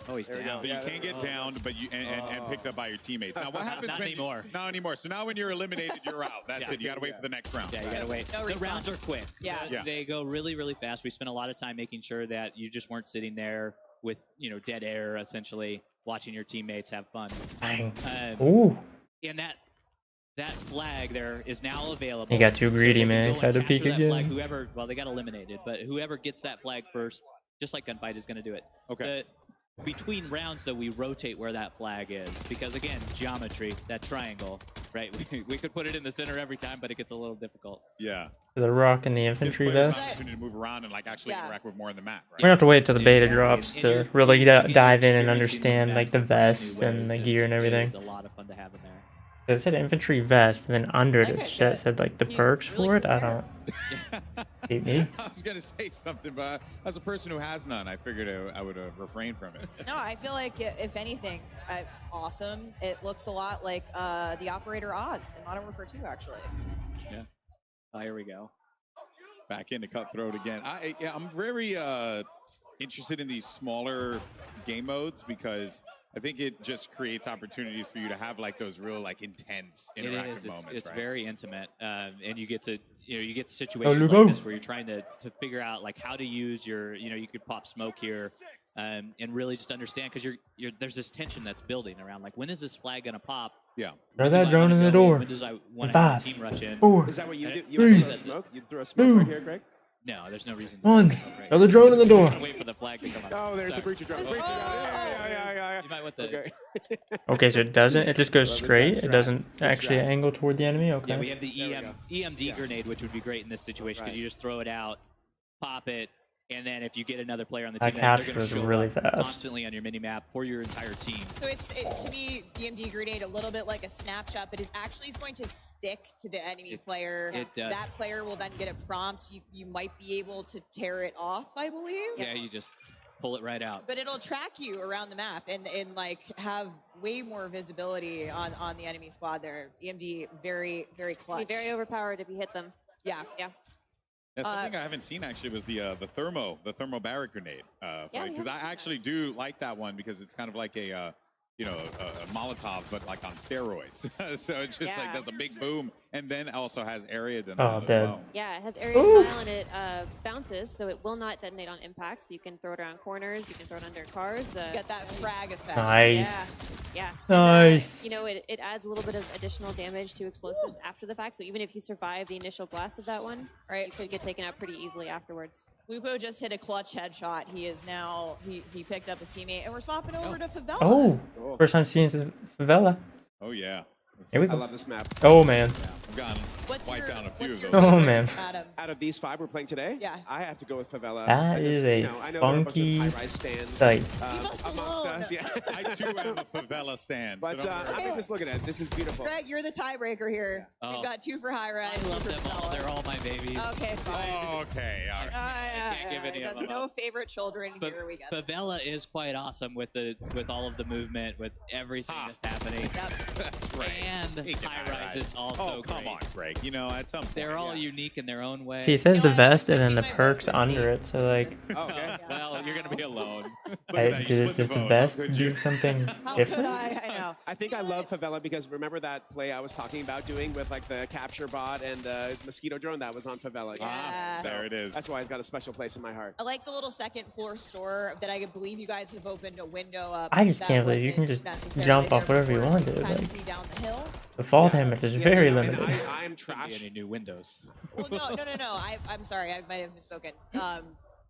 Oh, he's There we down. go. But you can't get downed, but you and picked up by your teammates. Now, what happens Not when anymore. Not anymore. So now when you're eliminated, you're out. That's Yeah. it. You got to wait for the next round. Yeah, you gotta wait. No The respawn. rounds are quick. Yeah. Yeah. They go really, really fast. We spent a lot of time making sure that you just weren't sitting there with, dead air, essentially, watching your teammates have fun. Dang. Um, Ooh. and that flag there is now available. He got too greedy, So they can man. go Tried and to capture peek that flag. again. Well, they got eliminated, but whoever gets that flag first, just like Gunfight, is going to do it. Okay. Between rounds, though, we rotate where that flag is because, again, geometry, that triangle, right? We could put it in the center every time, but it gets a little difficult. Yeah. The rock and the Gives infantry players an vest. opportunity to move around and like actually Yeah. interact with more in the map, We're right? gonna have to wait till the beta Exactly. drops And to you're- really you're getting dive in and experiencing the understand like the maps in brand vest new and the ways. gear and It everything. is a lot of fun to have in there. It said infantry vest, and then under Like it it, shit but said like the he perks really for it. cool I hair. don't. Hate me. I was gonna say something, but as a person who has none, I figured I would refrain from it. No, I feel like if anything, awesome. It looks a lot like the Operator Oz in Modern Warfare 2, actually. Oh, here we go. Back into Cutthroat again. I'm very interested in these smaller game modes because I think it just creates opportunities for you to have like those real like intense interactive It is. moments. It's right? very intimate, and you get to you get situations look like out. this where you're trying to figure out like how to use your you could pop smoke here, and really just understand because there's this tension that's building around like when is this flag gonna pop? Yeah. Throw When do that I drone wanna in the go door. When does I want to Five, have a team rush in? 4, Is that what you And do? it- You would throw That's it. smoke? You'd throw a smoke right here, Greg? No, there's no reason. to 1. do that, right? Throw the drone in the door. Wait for the flag to come up. Oh, there's the Sorry. breacher drone. Breacher drone. Yeah. You might want the. Okay. Okay, so it doesn't. It just goes Love this straight. guy's It strat. doesn't Good actually strat. angle toward the enemy. Yeah, we Okay. have the There we EMD grenade, which would be great in this situation because Right. you just throw it out, pop it, and then if you get another player on the That team, they're going captures to show really up fast. constantly on your mini map for your entire team. So to me, EMD grenade a little bit like a snapshot, but it actually is going to stick to the enemy player. it does. That player will then get a prompt. You might be able to tear it off, I believe. Yeah, you just pull it right out. But it'll track you around the map and like have way more visibility on the enemy squad there. EMD very, very clutch. Be very overpowered if you hit them. Yeah. Yeah. Yeah, something I haven't seen actually was the thermo barrack grenade. Yeah, we Because I haven't seen actually do like that one because it's kind of like a Molotov, but like on steroids. So it just like Yeah. does a big boom, and then also has area Oh, denial as dead. well. Yeah, it has area Ooh. denial and it bounces, so it will not detonate on impact. So you can throw it around corners, you can throw it under cars. Get that frag effect. Nice. Yeah. Nice. And, it adds a little bit of additional damage to explosives after the fact. So even if you survive the initial blast of that one, Right. you could get taken out pretty easily afterwards. Lupo just hit a clutch headshot. He is now he picked up his teammate, and we're swapping over to Favela. Oh, Cool. first time seeing the favela. Oh yeah. Here we I go. love this map. Oh man. I've gotten What's wiped your, down a few what's of your those. Oh, favorite, man. Adam? Out of these 5 we're playing today, Yeah. I have to go with Favela. That I is just, a I know there are a bunch funky of high-rise stands sight. Leave us amongst alone. us. Yeah. I too am a favela stand. So But don't worry. I mean, just looking at it. This is beautiful. Greg, you're the tiebreaker here. Oh. We've got 2 for high rise. I 2 love for them all. Favela. They're all my babies. Okay, fine. Oh, okay. All right. can't give any of There's them no up. favorite children But here. We got it. Favela is quite awesome with all of the movement, with everything Ha. that's happening. Yep. That's right. And Take it, high rise is also Oh, come great. on, Greg. You know, at some point. They're all Yeah. unique in their own way. See, it says You the know what? vest and then the Switching my vote perks to under Steve. it. So like, Oh, okay. Well, you're gonna be alone. Look at that, you split does the the vote. vest How could you? do something How different? could I know. I think I love Favela because remember that play I was talking about doing with like the capture bot and the mosquito drone that was on Favela. Yeah. There it is. That's why it's got a special place in my heart. I like the little second floor store that I believe you guys have opened a window up. I just that can't believe you wasn't can just necessarily jump there off wherever you before, so want to, kind of like- see down the hill. The fall Yeah. damage is Yeah, very and limited. I am Shouldn't be trash. any new windows. Well, no. I'm sorry. I might have misspoken.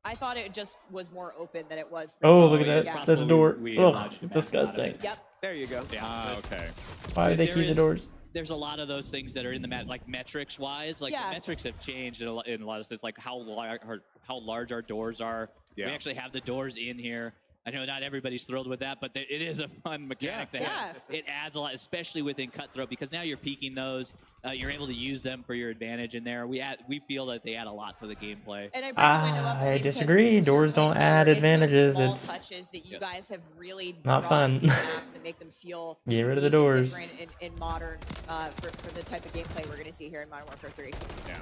I thought it just was more open than it was. Oh, look at previously. that. Yeah. That's a door. We allowed Ugh, you to pass disgusting. that. Yep. There you go. Yeah. Okay. Why did they There keep the is- doors? There's a lot of those things that are in the map, like metrics wise. Like Yeah. the metrics have changed in a lot of sense, like how large our doors are. Yeah. We actually have the doors in here. I know not everybody's thrilled with that, but it is a fun mechanic to have. It adds a lot, especially within Cutthroat, because now you're peeking those. You're able to use them for your advantage in there. We feel that they add a lot to the gameplay. And I bring the window up I only because disagree. to your Doors don't point add earlier, advantages. It's the small It's touches that you guys have really not brought to fun. these maps that make them feel Get rid of the unique and doors. different in modern for the type of gameplay we're going to see here in Modern Warfare 3. Yeah.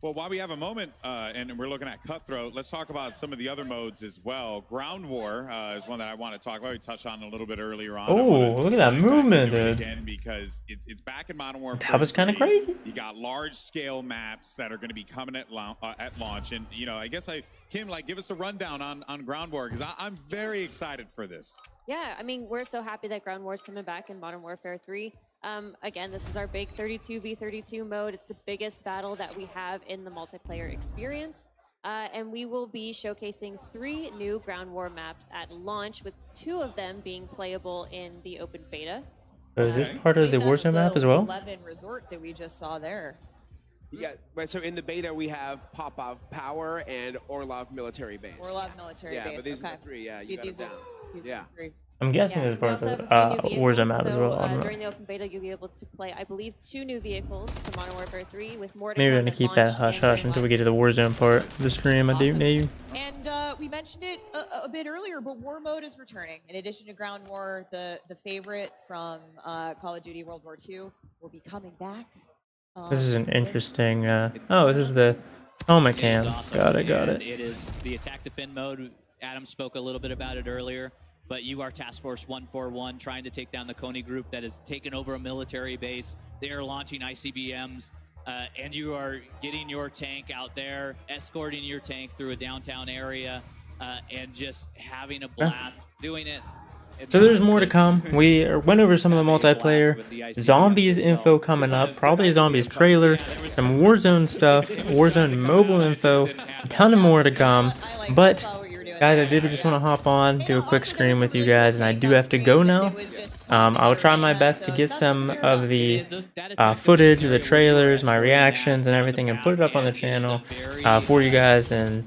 Well, while we have a moment and we're looking at Cutthroat, let's talk about some of the other modes as well. Ground War is one that I want to talk about. We touched on a little bit earlier on. Oh, look at that movement, dude. Again, because it's back in Modern Warfare. That was kind of crazy. You got large scale maps that are going to be coming at launch, and I guess Kim, give us a rundown on Ground War, because I'm very excited for this. Yeah, I mean, we're so happy that Ground War is coming back in Modern Warfare 3. Again, this is our big 32v32 mode. It's the biggest battle that we have in the multiplayer experience. And we will be showcasing 3 new Ground War maps at launch, with 2 of them being playable in the open beta. So is this part of the Warzone map as well? 11 resort that we just saw there. Yeah, right. So in the beta we have Popov Power and Orlov Military Base. Orlov military Yeah, base. but these Okay. are the 3. Yeah, you got These it are down. these Yeah. are the 3. I'm guessing Yeah, it's we part also of the have a few new Warzone vehicles, map as well. I so don't know. during the open beta, you'll be able to play, I believe, 2 new vehicles for Modern Warfare 3, with more to Maybe we're come gonna at keep that launch hush and hush during until we live get to the Warzone part of the stream. I do, Awesome. maybe. And we mentioned it a bit earlier, but War Mode is returning. In addition to Ground War, the favorite from Call of Duty World War II will be coming back. This is an with- interesting. Oh, this is the helmet It is cam. awesome, Got it. Got and it. It is the attack defend mode. Adam spoke a little bit about it earlier, but you are Task Force 141 trying to take down the Coney group that has taken over a military base. They are launching ICBMs, and you are getting your tank out there, escorting your tank through a downtown area, and just having a blast doing it. So there's more to come. We went over some of the multiplayer, zombies info coming up, probably a zombies trailer, some Warzone stuff, Warzone mobile info, a ton of more to come. But guys, I did just want to hop on, do a quick screen with you guys, and I do have to go now. I'll try my best to get some of the footage, the trailers, my reactions, and everything, and put it up on the channel for you guys, and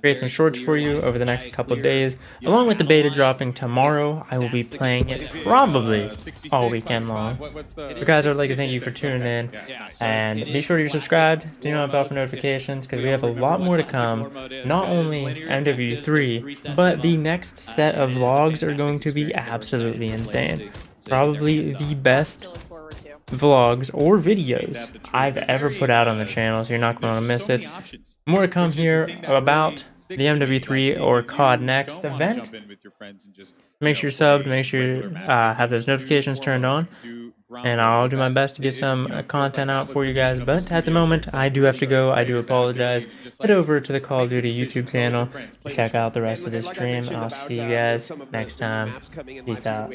create some shorts for you over the next couple of days. Along with the beta dropping tomorrow, I will be playing it probably all weekend long. You guys, I would like to thank you for tuning in, and be sure you're subscribed, do not bell for notifications, because we have a lot more to come. Not only MW3, but the next set of vlogs are going to be absolutely insane. Probably the best To look forward to. vlogs or videos I've ever put out on the channel, so you're not going to want to miss it. More to come here about the MW3 or COD Next event. Make sure you're subbed, make sure you have those notifications turned on, and I'll do my best to get some content out for you guys. But at the moment, I do have to go. I do apologize. Head over to the Call of Duty YouTube channel to check out the rest of the stream. I'll see you guys next time. Peace out.